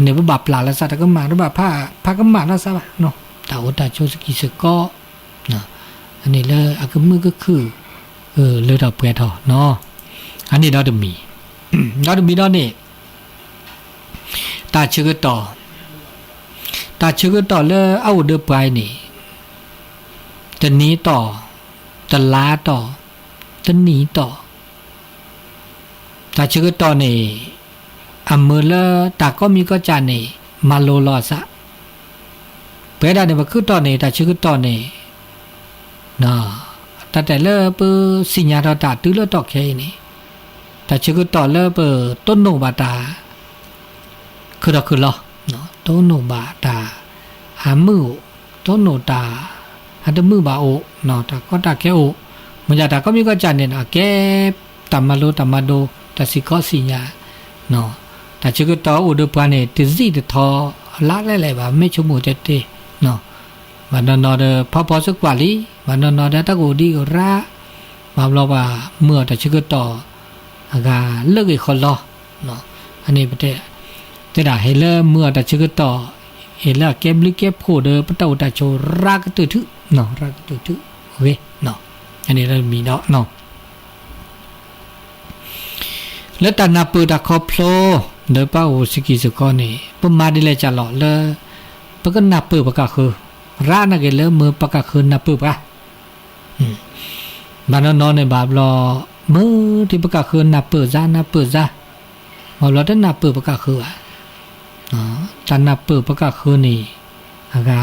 นี้บ่บาปลาละซะตะก็มาหรือบ่พาก็มาละซะเนาะตาโอตาโชสกิสก็เนาะอันนี้เลยอะก็มือก็คือเลยดอกเปรทอเนาะอันนี้ดอกมีดอกมีดอกนี่ตาชื่อต่อเลยเอาเดอไปนี่ตะนี้ต่อตะลาต่อตะนี้ต่อตาชื่อต่อนี่อำมือละตาก็มีก็จานนี่มาโลลอซะเปดาเนี่ยว่าคือต่อนี่ตาชื่อต่อนี่เนาะแต่ละเปสิญญาตาตื้อละตอกแค่นี่ตาชื่อต่อละเปต้นโนบาตาคือละเนาะต้นโนบาตาหามือต้นโนตาอันตมือบาโอเนาะตาก็ตาแค่โอมันจะตาก็มีก็จานเนี่ยแก่ตามาโลตามาโดตาสิก็สิญญาเนาะแต่ชื่อต่ออุดปานเนี่ยติดซีทอละไล่ๆว่าไม่ชั่วโมงเตเนาะมันนอนเดพอสักกว่าลีมันนอนได้ตะกูดีก็ระมาบอกว่าเมื่อแต่ชื่อต่ออากาเลิกอีกคนรอเนาะอันนี้ประเทศแต่ได้ให้เลิกเมื่อแต่ชื่อต่อเห็นแล้วเก็บลิเก็บโคเดปะตาตาโชรักตื้อทึเนาะรักตื้อทึโอเคเนาะอันนี้เรามีเนาะแล้วตานาปืดาคอพโลเดป้าโอสกิสกอนี่ปมาดิเลจะหล่อเลยปก็นาปืปกะคือร้านนักเลมือปกะคือนาปืปะบ้านนอนในบาบลอมือที่ปกะคือนาปืจ้าบาบลอได้นาปืปกะคือตานาปืปกะคือนี่อากา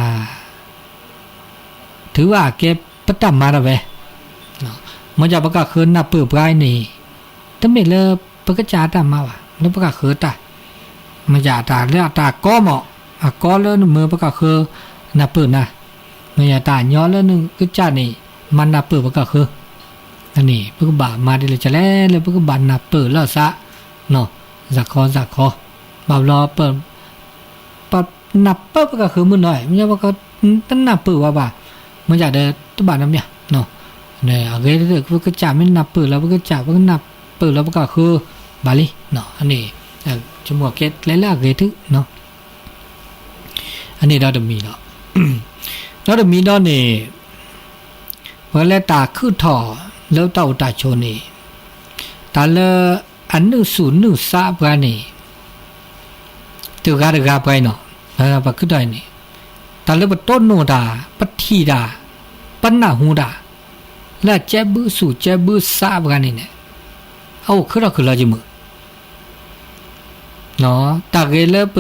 ถือว่าเก็บปตัมมาละเวมันจะปกะคือนาปืปลายนี่ตั้งไม่เลิกปกจาตามมาว่ะแล้วปกคือตามาจาตาแล้วตาก็เหมาะก็แล้วมือปกคือนับปืนนะมาจาตาย้อนแล้วนึงก็จานี่มันนับปืนปกคืออันนี้ปกบามาได้เลยจะแล้วปกบานับปืนแล้วซะเนาะสักคอบาบรอเปิดปับนับปกคือมือหน่อยมันจะว่าก็ตั้งนับปืนว่าบ่ามันจะได้ตุบาน้ำเนี่ยเนาะเนี่ยอะไรเด็กปกจาไม่นับปืนแล้วปกจาปกนับเปิดแล้วก็คือบาลีเนาะอันนี้จมูกเกตแล้วเกตเนาะอันนี้เราจะมีเนาะเราจะมีเนาะนี่เมื่อแล้วตาคือถ่อแล้วเต่าตาโชนี่ตาละอันนึซาบกันนี่ตัวกาไปเนาะแล้วปะคือได้นี่ตาละปะต้นโนดาปะทีดาปันนาหูดาแล้วเจ็บบือซาบกันนี่เนี่ยเอาคือเราจิมือเนาะตาเกลเป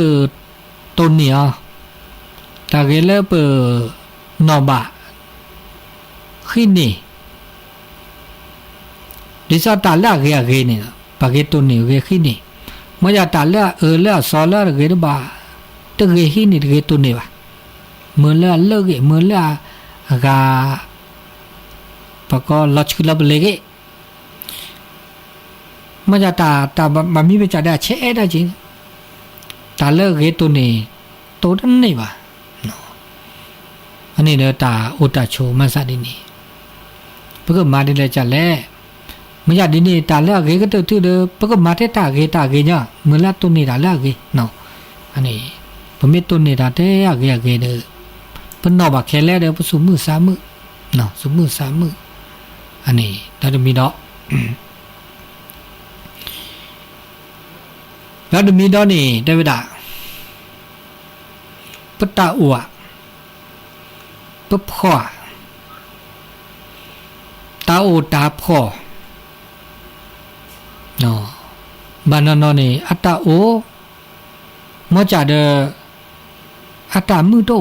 ต้นเนี่ยตาเกลเปนอบะขึ้นนี่ดิฉันตาละเกนี่ปากเกต้นนี่เกขึ้นนี่เมื่อจะตาละละสอละเกดบะตะเกขึ้นนี่เกต้นนี่วะเมื่อละเลิกเมื่อละกาปากก็ลอชกุลบเลกมันจะตาบะมีไปจะได้เชได้จริงตาเลิกเกตัวนี้ตัวนั้นนี่วะอันนี้เนี่ยตาอุตาโชมันซาดินี่เพื่อมาดิเลยจะแลมันจะดินี่ตาเลิกเกก็ตัวที่เด้อเพื่อมาเทตาเกเนี่ยเมื่อละตัวนี้ตาเลิกเกเนาะอันนี้ผมมีตัวนี้ตาเทเกเด้อป เป็นนอกบักแค่แล้วเดี๋ยวไปสู่มือ3 มื้อเนาะสู่มือ3 มื้ออันนี้ตาดมีดอกแล้วดมีดอกนี่ได้เวลาปตาอัวปะพ่อตาโอตาพ่อเนาะบานนอนี่อัตตาโอมอจาเดอัตตามือโต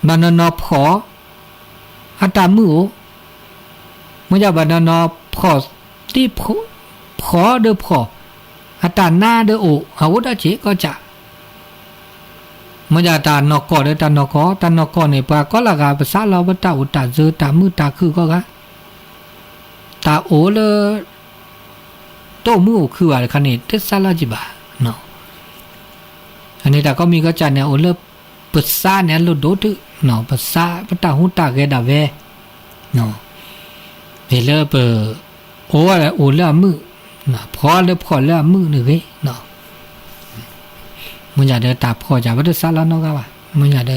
บานนอพ่ออัตตามือโอมอจาบานนอพ่อที่พ่อเดอพ่ออัตตาหน้าเดอโออาวุธอาเจก็จะมจาตานอกอเดตานอกอเนี่ยปากก็ละกาภาษาเราบ่ตาอุตาเจอตามือตาคือก็กะตาโอเลโตมือคือว่าคันนี้ตึซาลาจิบะเนาะอันนี้ตาก็มีก็จันเนี่ยโอเลภาษาเนี่ยโลโดตึเนาะภาษาปตาหูตาเกดาเวเนาะเฮเลเปโออะไรโอเลมือเนาะพอเลมือนี่เว้เนาะมันจะเดตาพอจะบ่ได้ซาลาเนาะกะว่ามันจะเด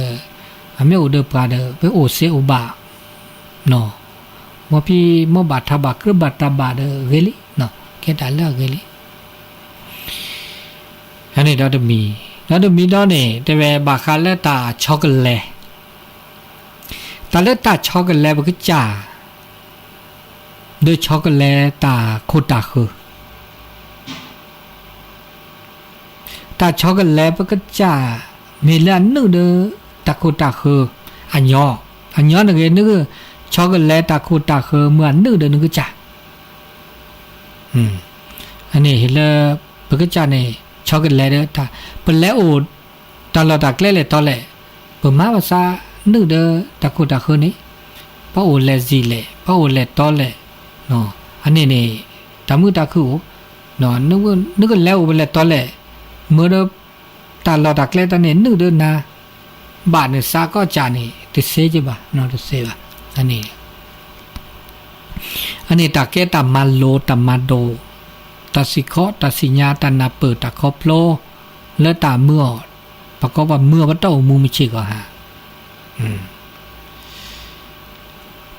อเมโอเดปาเดไปโอเซโอบาเนาะมอพี่มอบาทบากรือบาตาบาเดเกลิเนาะแค่ตาละเกลิอันนี้ดอมีดอนี่แต่เวบาคาเลตาช็อกโกแลตตาเลตาช็อกโกแลตบ่คือจ่าด้วยช็อกโกแลตตาโคตาคือตาช็อกโกแลตบ่คือจ่าเมลานึเดตาโคตาคืออันยอนึกนึกช็อกโกแลตตาโคตาคือเหมือนนึเดนึกจ่าอันนี้เห็นแล้วบ่คือจ่านี่ช็อกโกแลตเด้อตาเปิ้นแล้วโอตาลอตาแกล้ๆตอแหละเปิ้นมาภาษานึเดตาโคตาคือนี่ป้าโอแลซีแหละป้าโอแลตอแหละเนาะอันนี้นี่ตามือตาคือเนาะนึกแล้วโอแลตอแหละเมื่อตาลอตาแกล้ตานี่นึเดนาบาดนี่ซาก็จานี่ติเซจิบะเนาะติเซบะอันนี้ตาแกตามาโลตามาโดตาสิเคาะตาสิญาตานาเปิดตาคอโพลและตาเมื่อประกอบว่าเมื่อวัตถุมูมิชิก็หา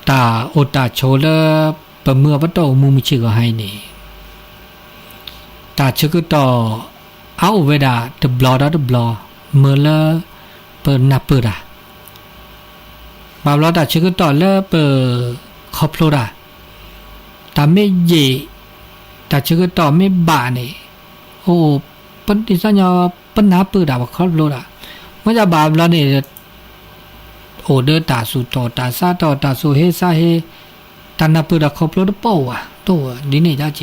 ตาโอตาโชเลปะเมื่อวัตถุมูมิชิก็ให้นี่ตาชึกต่อเอาเวดาเดบลอดบลอเมื่อละเปิดนาเปิดอ่ะบาบลอตาชึกต่อละเปิดคอโพลดาตาไม่เยตาชึกต่อไม่บานี่โอ้ปนติสัญญาปนนาเปิดอ่ะว่าคอโพลดามันจะบาบลอนี่โอเดตาสุตอตาซาตอตาสุเฮซาเฮตานาเปิดคอโพลดป่าวตัวดินี่จ้าเจ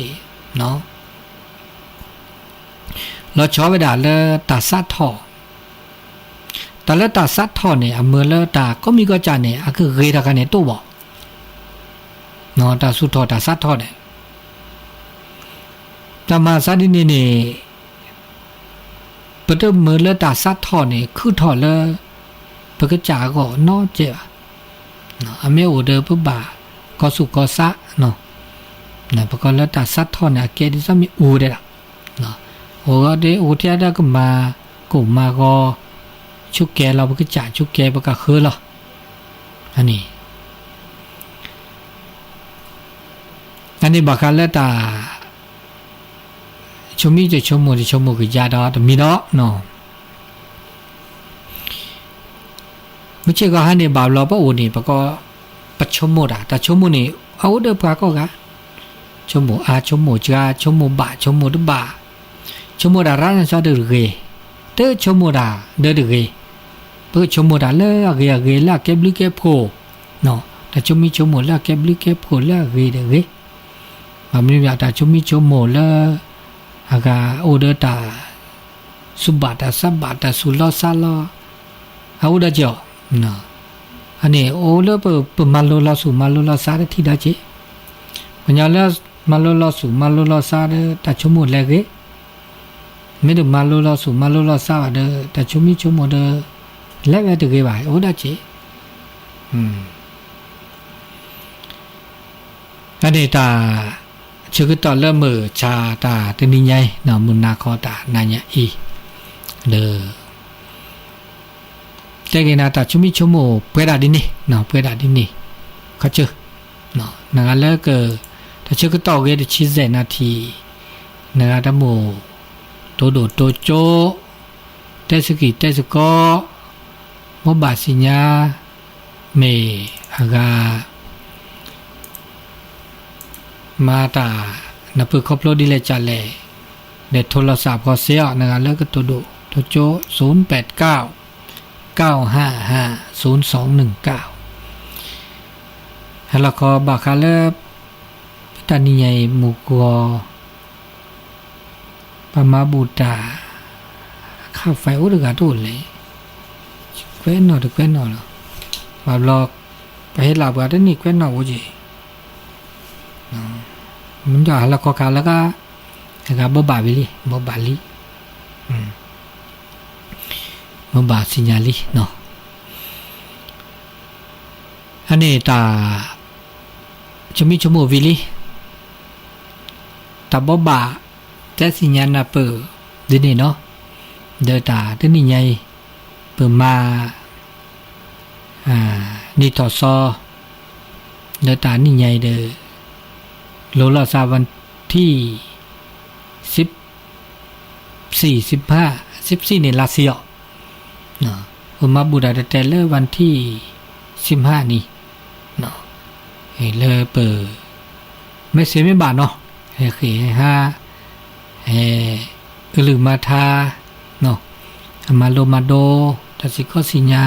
เนาะเราชอบเวลาเลตาซัดท่อตาเลตาซัดท่อเนี่ยเมื่อเลตาก็มีก็จานเนี่ยคือเรตากันเนี่ยตัวบอกเนาะตาสุท่อตาซัดท่อเนี่ยตามาซัดนี่เนี่ยเปิดเมื่อเลตาซัดท่อเนี่ยคือท่อเลเปิดกระจาก็นอเจ้าเนาะอเมโอเดอปุ๊บบาก็สุก็ซะเนาะนะปก็เลตาซัดท่อเนี่ยเกดิซะมีอูเด้ล่ะเนาะโอ้เดโอเทียดก็มาก็ชุกแกเราบ่คือจ่าชุกแกบ่ก็คือหรออันนี้บักคันแล้วตาชมีจะชมคือยาดอตมีเนาะเนาะไม่ใช่ก็หันนี่บาเราบ่โอนี่ปก็ปัจฉมดอ่ะแต่ชมนี่เอาเด้อปาก็กะชมอาชมจาชมบะชมดบะชมดาร้านซะเด้อเกเตอชมดาเด้อเกเปิ้ชมดาเลเกละเก็บลิเก็บโพเนาะแต่ชมีชมละเก็บลิเก็บโพละเกเด้อเกบางทีตาชมีชมละอากาโอเดตาสุบาตาสับบาตาสุลอซาลอเอาเดจ่อเนาะอันนี้โอเลเปมาโลลอสุมาโลลอซาได้ที่ดาเจมันยาละมาโลลอสุมาโลลอซาได้ตาชมละเกไม่ได้มาโลลอสุมาโลลอซาเด้อแต่ชมีชมเด้อแล้วแต่เกบายโอดาเจอันนี้ตาชึกตอละมือชาตาตะนิใหญ่เนาะมุนนาคอตานาญะอีเด้อ แต่กินาตาชุมิชุโมเปรดาดินี่เนาะเปรดาดินี่เขาเจอเนาะนางแล้วก็ถ้าเชื่อก็ต่อเกดชิเซนาทีนางตะโมโตโดโตโจเตสกิเตสก็มบาสิญาเมอากามาตานับครบโลดีเลยจัดเลยเด็ดโทรศัพท์ก็เสียนางแล้วก็ตัวโดตัวโจ089 955 0219แล้วก็บักคาเลตานีใหญ่หมู่กัวปามาบูตาข้าไฟอุดกาตุเลยแควนนอตแควนนอลบาบลอกไปให้ลาบกันนี่แควนนอโอจีมันจะแล้วก็กาแล้วก็บบาบิลีบบาลีบบาสิญาลีเนาะอันนี้ตาจะมีชั่วโมงวิลีตาบบาแต่สิญาณเปิดดินี่เนาะเดตาตัวนี้ใหญ่เปิดมานี่ต่อซอเดตานี่ใหญ่เดอโลลาซาวันที่14นี่ลาเซียเนาะเปิดมาบูดาแต่เลวันที่15นี่เนาะเฮ้เลยเปิดไม่เสียไม่บาทเนาะเฮ้คือหรือมาทาเนาะมาโลมาโดทัสิก็สิญา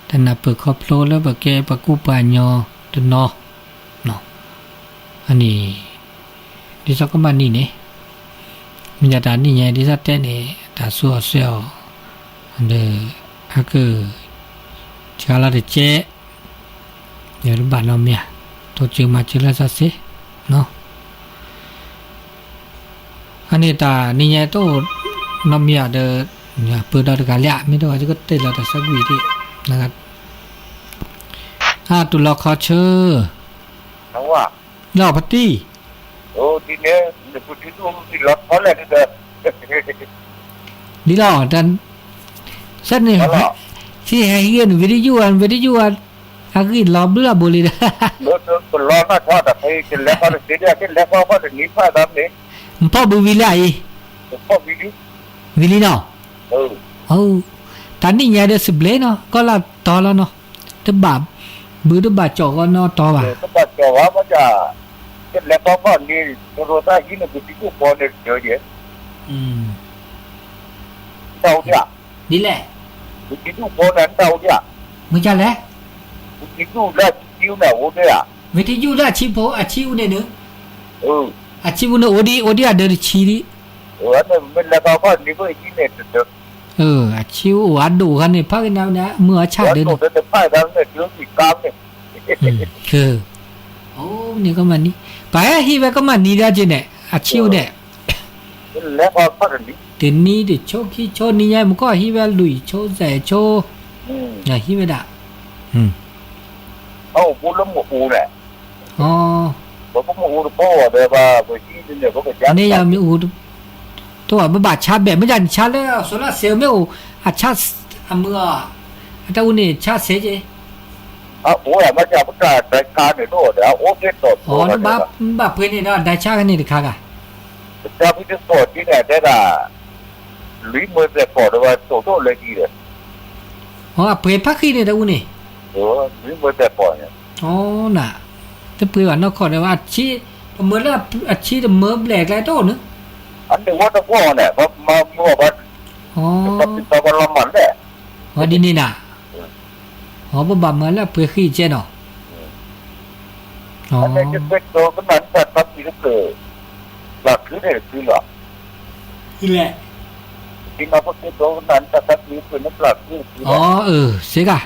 แต่น่ะเปิดครอบโลแล้วบ่แกปะกูปานยอตเนาะเนาะอันนี้ดิซะก็มานี่เนี่ยมีญาตานี่ไงดิซะแต่เนี่ยตาซัวเซลอันเดอะคือชาลาเดเจเดี๋ยวบ้านเราเนี่ยตัวจึงมาจิลาซะสิเนาะอันนี้ตานี่ไงโตน้ำยาเดอเปิดดอกกาเลียไม่ได้จะก็เตลาแต่สักวีดีนะครับตุลาคอเชอร์นะว่าล่อพัตตี้โอ้ทีนี้เดี๋ยวพูดถึงที่รถเขาเลยเด้อนี่ล่อดันสันนี่ที่ให้เงินวิทยุอันอากินล้อเบื่อบุรีนะรถล้อหน้าทอดไปกินแล้วก็เสียเดียวกินแล้วก็จะหนีผ้าดำนี่พ่อบุวิไลพ่อวิลีเนาะโอ้ตอนนี้ไงเดสิบเลเนาะก็ละต่อแล้วเนาะแต่บาปบือตบาจอกก็เนาะต่อว่ะตบาจอกว่ามันจะกินแล้วก็นี่ตัวตาหินบุตรกูพอเนี่ยเดี๋ยวเดี๋ยวเต่าเนี่ยนี่แหละบุตรกูพอนั้นเต่าเนี่ยมึงจะแหละบุตรกูแล้วชิวเนี่ยโอ้เนี่ยวิทยุแล้วชิโพอาชิวเนี่ยเนอะอาชิวเนี่ยโอดีอะเดอชีดิอันนี้มันแล้วก็นี่ก็อีกเนี่ยเด้ออาชิวอัดดูกันนี่พักกันนะเมื่อชาติเดินเดินไปแล้วเนี่ยเรื่องอีกกามเนี่ยคือโอ้นี่ก็มันนี่ไปฮีเวก็มันนี่ได้จีเนี่ยอาชิวเนี่ยแล้วก็พักนี่เดี๋ยวนี้ดิโชคีโชนี่ไงมันก็ฮีเวลุยโชแสโชอย่าฮีเวด่ะปูล้มหมปูเนี่ยอ๋อผมก็อูพ่อเดี๋ยวว่าไปที่เนี่ยก็ไปจับนี่ยังมีอูตัวมันบาดชาแบบไม่ยันชาแล้วโซล่าเซลล์ไม่อูอาชาเมื่อแต่อูนี่ชาเสียจีโอ้ยมันจะประกาศรายการเนี่ยโน่เดี๋ยวโอ้เด็ดต่ออ๋อบ้าเพื่อนนี่เนาะได้ชากันนี่ดิค่ะกันจะพิจารณาที่เนี่ยได้ละลิมือแต่ปอดว่าโตเลยดีเลยอ๋อเพื่อนพักขี้เนี่ยแต่อูนี่ลิมือแต่ปอดเนี่ยอ๋อน่ะแต่เพื่อนนอกขอได้ว่าชีเมื่อละชีเมื่อแหลกไรโตเนอะอันนี้ว่าจะว่าเนี่ยมาเมื่อวันตอนละมันเนี่ยวันนี้นี่น่ะบ่มาแล้วเพื่อขี้เจ้เนาะอันนี้จะเป็นตัวขนาดแบบทับที่เกิดหลักคือเนี่ยคือหลักนี่แหละที่มาพูดถึงตัวขนาดทับที่เป็นนักหลักคือเสียกะ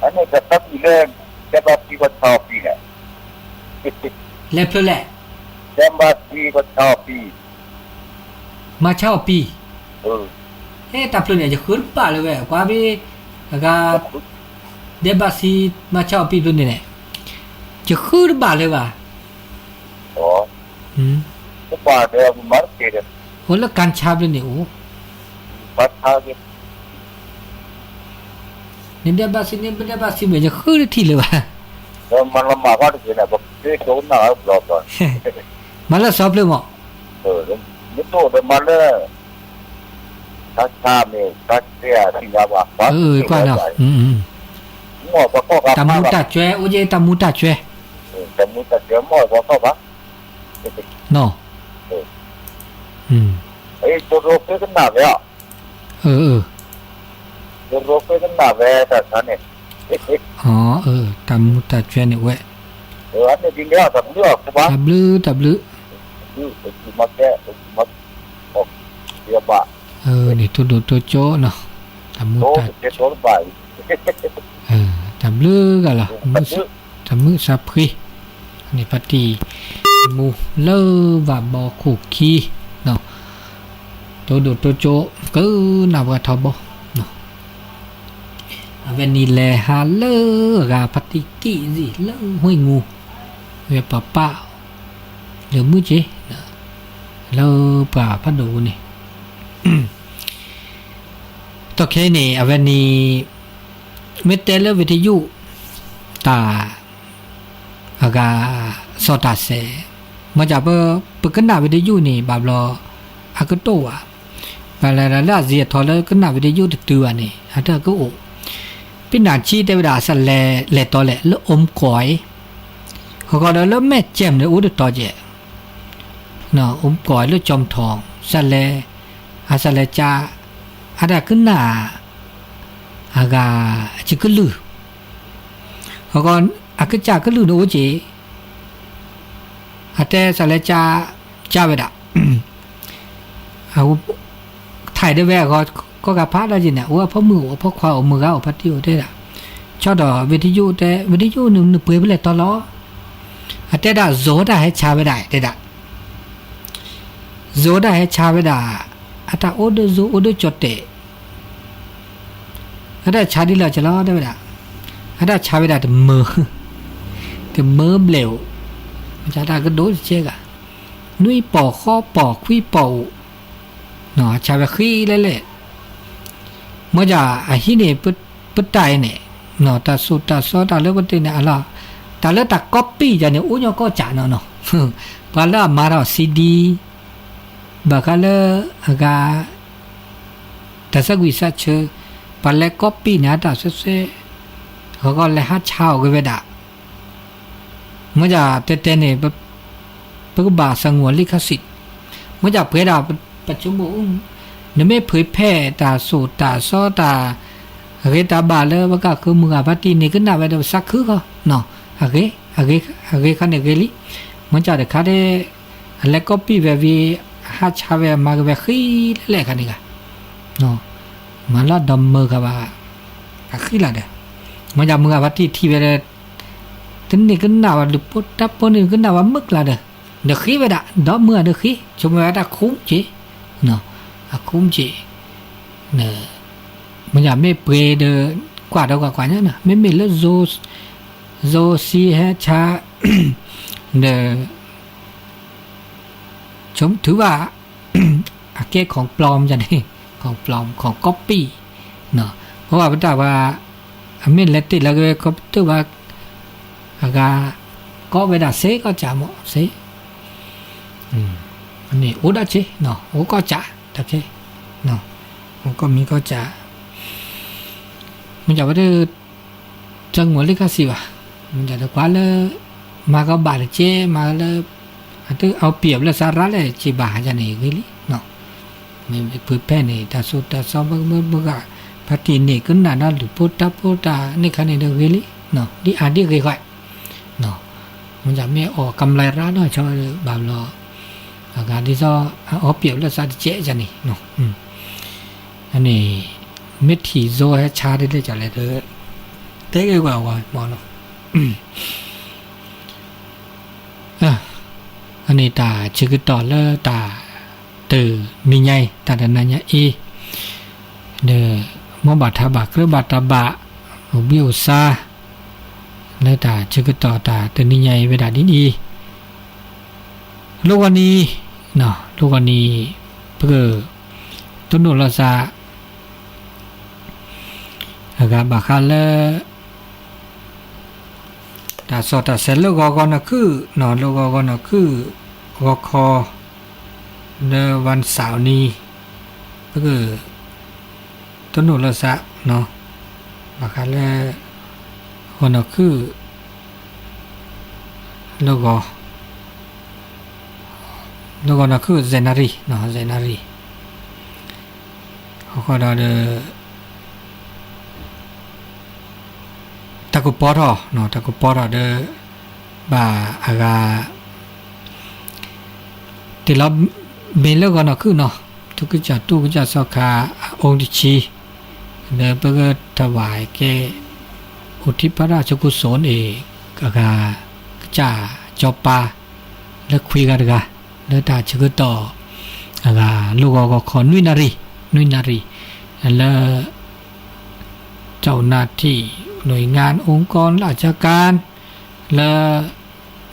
อันนี้จะทับที่เล่นจะแบบที่วันชอบปีเนี่ยแล้วเพื่อแหละจะมาที่วันชอบปีมาเช่าปีแต่เพื่อนเนี่ยจะขึ้นป่าเลยเว้ยกว่าพี่ก็เดบัสซีมาเช่าปีเพื่อนเนี่ยจะขึ้นป่าเลยว่ะก็ป่าเดี๋ยวมันเกิดโหแล้วการชาบเลยเนี่ยโอ้ปัดชาเนี่ย nende basi ne benda basi me je khur thi le ba man lama ko de ne ba ke to na lo ba mala sob le mo ni to de man le ta me ta ya ti ga ba qua nào mo ba ko ga tamu ta chue o je tamu ta chue tamu ta chue mo ba ko ba no ai to ro ke na ya ro ke na ve ta sa ne tamu ta chue ne we anh này đi nghe tập nữa không bác tập lư mất dia pak ni tu do to cho no tamu ta ke to bai tập lư ga la tamu sa pri ni pati mu lơ và bò khủ ki no to do to cho cứ nào vào thọ bo no vanille ha lơ ga pati ti gì lơ huy ngu về papa lơ mu chế lơ bà bắt đầu nàyต่อแค่นี้อเวนีเมตเตลวิทยุตาอากาสอตาเสมาจากเปิดกันหน้าวิทยุนี่บาบลออากโตวะบาลาลาเสียทอลกันหน้าวิทยุตัวนี่อาตาก็โอเป็นหน้าชีเทวดาสันแลตอแลแล้วอมก๋อยเขาก็แล้วแม่แจ่มเลยอุดต่อเจเนาะอมก๋อยแล้วจอมทองสันแลอาสันแลจาอาดาขึ้นหน้าอากาจิกลือเขาก็อากาจากลือโนเจอาแต่สาเลจาเวดาเอาถ่ายได้แวก็กับพระได้ยินเนี่ยว่าพ่อมือว่าพ่อควายเอามือเอาพัดที่อยู่ได้ละชอบดอกวิทยุแต่วิทยุหนึ่งเปลือยไปเลยตลอดอาแต่ด่าโซด่าให้ชาไปได้แต่ด่าโซด่าให้ชาไปได้อาตาโอเดโซโอเดจดเตอาตาชาดีแล้วจะล้อได้ไหมล่ะอาตาชาไปได้แต่มือเบลวมันจะได้ก็โดนเจ๊กะนุ้ยปอกข้อปอกคุยปอกเนาะชาไปขี้เลยเมื่อจะอาหิเนี่ยปุ๊ดตายเนี่ยเนาะตาสุดตาซอตาเลือกเป็นเนี่ยอะไรตาเลือกตาก๊อปปี้จะเนี่ยอุ้ยก็จ่าเนาะพอแล้วมาเราซีดีbakal agak dasar wisat che paling kopi ni ada sesuai kalau lehat chau ke beda macam tete ni berbahasa ngwali kasih macam beda percuma ni me prepare ta so ta so ta kita bala baka ke mengabati ni kena beda sakhu ko no age kan ni geli macam dekat de le kopi bevi ha chave magve khi le kanika no mala damma ka ba akhila de maja mga bati thi be tinni kinna wa luput taponi kinna wa mực là de khi be da đó mưa de khi chuma da khum chi no a khum chi ne maja me pre de quả đâu quả nhá nè me le zo si ha cha deชมถือว่าอาเกะของปลอมจังนี่ของปลอมของก๊อปปี้เนาะเพราะว่าพระเจ้าว่าอเมนเลติแล้วก็ถือว่าอากาก็เวลาเซก็จะหมดเซอันนี้อุดาเจเนาะอุก็จะตะเจเนาะอุก็มีก็จะมันจะว่าจังหวะลิขสิทธิ์ว่ะมันจะกว่าเลยมาก็บาดเจมาเลยitu au piap la sarah le ci bahasa ni gili no me pupe ni ta so baga pati ni kunna na lupota ni kan ni gili no di adi ge gọi noมันจะไม่ออกกำไรร้านเนาะชอบบาลออาการที่ซอเอาเปรียบแล้วซาเจ๊จะนี่เนาะอันนี้เม็ดที่โซให้ชาได้เลยจะเลยเด้อเต้ก็ว่าหมอเนาะอันนี้ตาชื่อต่อเลตาตื่มีไงตาดันนันยอีเด้อมอบาทบะหรือบาตบะอุบิอุซาเลตาชื่อต่อตาตื่มีไงเวลาดีโลกวันนี้เนาะโลกวันนี้เพื่อต้นโนราซา aga bakale ta sota selo go na ku no logo go na ku go kho ในวันเสาร์นี้ก็คือต้นหนุละสะเนาะมาคันแล้วคนคือแล้วก็นะคือเซนารีเนาะเซนารีเขาก็ได้ตะกุปอรอเนาะตะกุปอรอเดบ่าอากาที่เราเบลล์ก็นะคือเนาะทุกจะสอกาองค์ดิชีเดินเพื่อถวายแก่อุทิศพระราชกุศลเอกกาจ่าจอปาแล้วคุยกันกันแล้วตาชื่อต่ออากาลูกก็ขอนุยนารีแล้วเจ้าหน้าที่หน่วยงานองค์กรราชการและ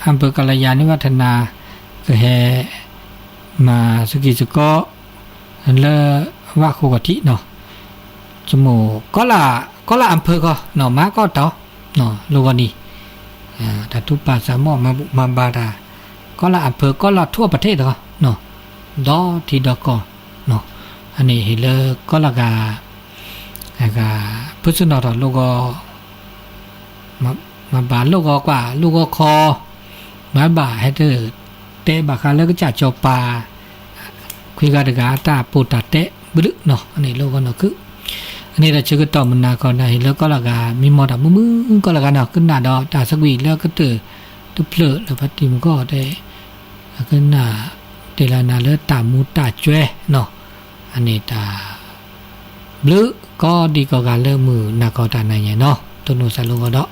อำเภอกัลยาณิวัฒนาก็แห่มาสกิสก็แล้วว่าโคกติเนาะจมูกก็ละอำเภอก็เนาะมาก็ต่อเนาะโลกนี้ถ้าทุกป่าสามอมาบาดาก็ละอำเภอก็ละทั่วประเทศก็เนาะดอที่ดอก็เนาะอันนี้เห็นเลยก็ละกาพุทธนอโลกมาบาโลกกว่าลูกก็คอมาบาให้เธอเตะบาคาแล้วก็จะจบปาคุยกันกับตาปูตาเตะบึ้เนาะอันนี้โลกเนาะคืออันนี้เราชื่อก็ต่อมันนาก่อนได้แล้วก็ละกามีมอดมือก็ละกาเนาะขึ้นหน้าดอตาสักวีแล้วก็ตุเพลแล้วพัดติมก็ได้ขึ้นหน้าเตลานาแล้วตามูตาจ้วยเนาะอันนี้ตาบลึก็ดีกว่าการเริ่มมือนาก็ตาไหนเนาะตัวโนซาโลก็ดอ